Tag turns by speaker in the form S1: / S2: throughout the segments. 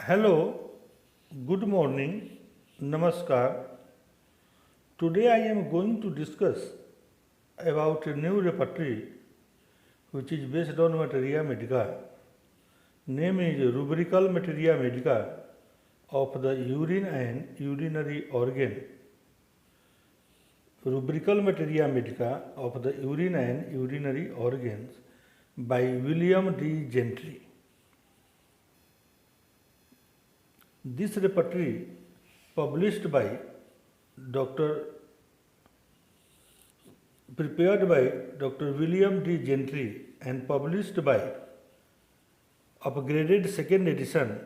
S1: Hello, good morning, Namaskar. Today I am going to discuss about a new repertory which is based on Materia Medica. Name is Rubrical Materia Medica of the urine and urinary organ. Rubrical Materia Medica of the urine and urinary organs by William D. Gentry. This repertory, published by Dr. prepared by Dr. William D. Gentry and published by upgraded second edition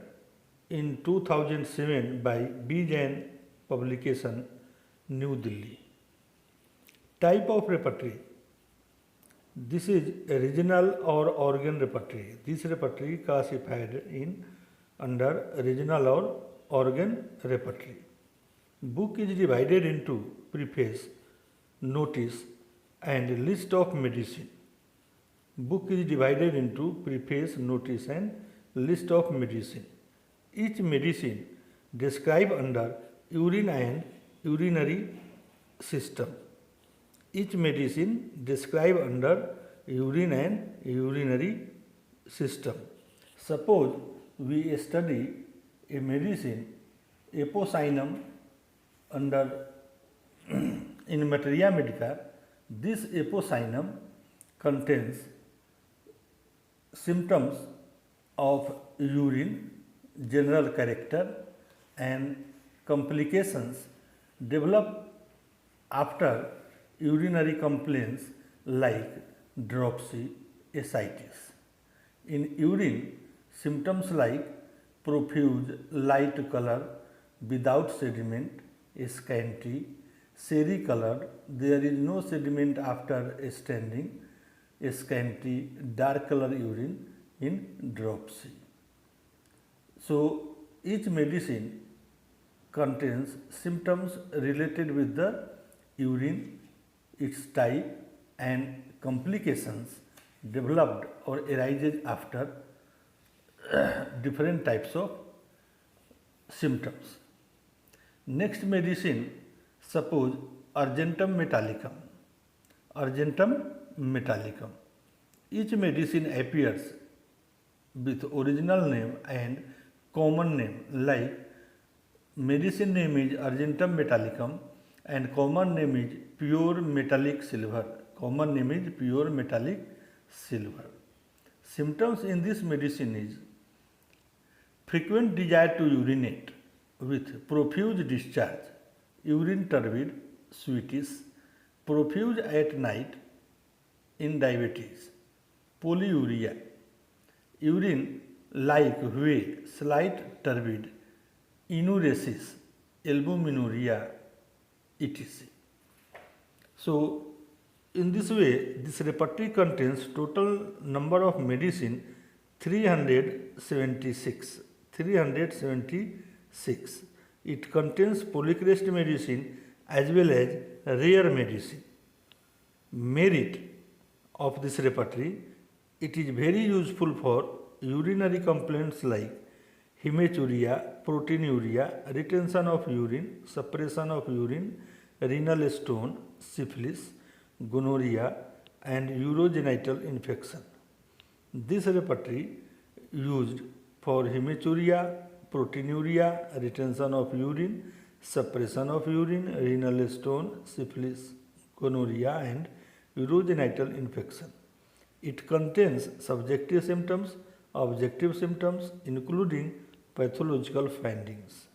S1: in 2007 by B. Jain Publication, New Delhi. Type of repertory. This is a regional or organ repertory. This repertory classified in under regional or organ repertory. Book is divided into preface, notice and list of medicine. Book is divided into preface, notice and list of medicine. Each medicine described under urine and urinary system. Each medicine described under urine and urinary system. Suppose we study a medicine epocinum under in Materia Medica. This epocinum contains symptoms of urine, general character and complications develop after urinary complaints like dropsy, ascites. In urine, symptoms like profuse light color without sediment, scanty, sherry colored, there is no sediment after standing, scanty, dark color urine in dropsy. So, each medicine contains symptoms related with the urine, its type and complications developed or arises after different types of symptoms. Next medicine, suppose Argentum metallicum. Argentum metallicum. Each medicine appears with original name and common name, like medicine name is Argentum metallicum and common name is pure metallic silver. Common name is pure metallic silver. Symptoms in this medicine is frequent desire to urinate with profuse discharge, urine turbid, sweetish, profuse at night in diabetes, polyuria, urine like whey, slight turbid, enuresis, albuminuria, etc. So, in this way, this repertory contains total number of medicine 376. 376. It contains polycrest medicine as well as rare medicine. Merit of this repertory, it is very useful for urinary complaints like hematuria, proteinuria, retention of urine, suppression of urine, renal stone, syphilis, gonorrhea and urogenital infection. This repertory used for hematuria, proteinuria, retention of urine, suppression of urine, renal stone, syphilis, gonorrhea and urogenital infection. It contains subjective symptoms, objective symptoms including pathological findings.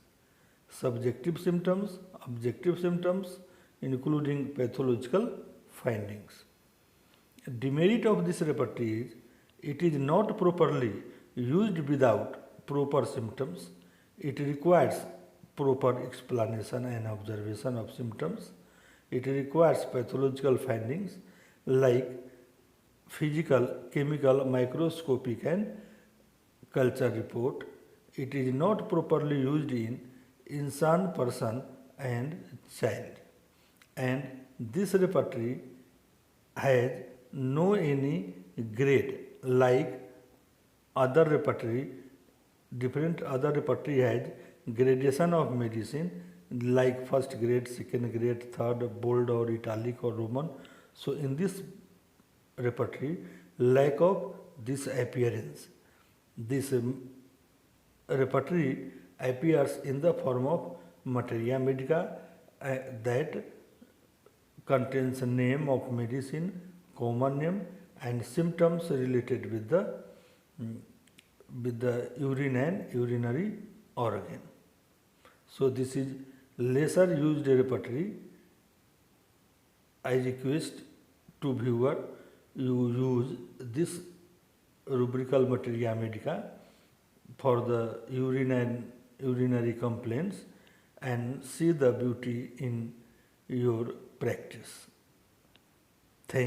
S1: Subjective symptoms, objective symptoms including pathological findings. Demerit of this repertory is it is not properly used without proper symptoms. It requires proper explanation and observation of symptoms. It requires pathological findings like physical, chemical, microscopic and culture report. It is not properly used in insane person and child. And this repertory has no any grade like other repertory different other repertory has gradation of medicine like first grade, second grade, third, bold or italic or Roman. So in this repertory, lack of this appearance. This repertory appears in the form of materia medica that contains name of medicine, common name and symptoms related with the urine and urinary organ. So this is lesser used repertory. I request to viewer you use this rubrical materia medica for the urine and urinary complaints and see the beauty in your practice.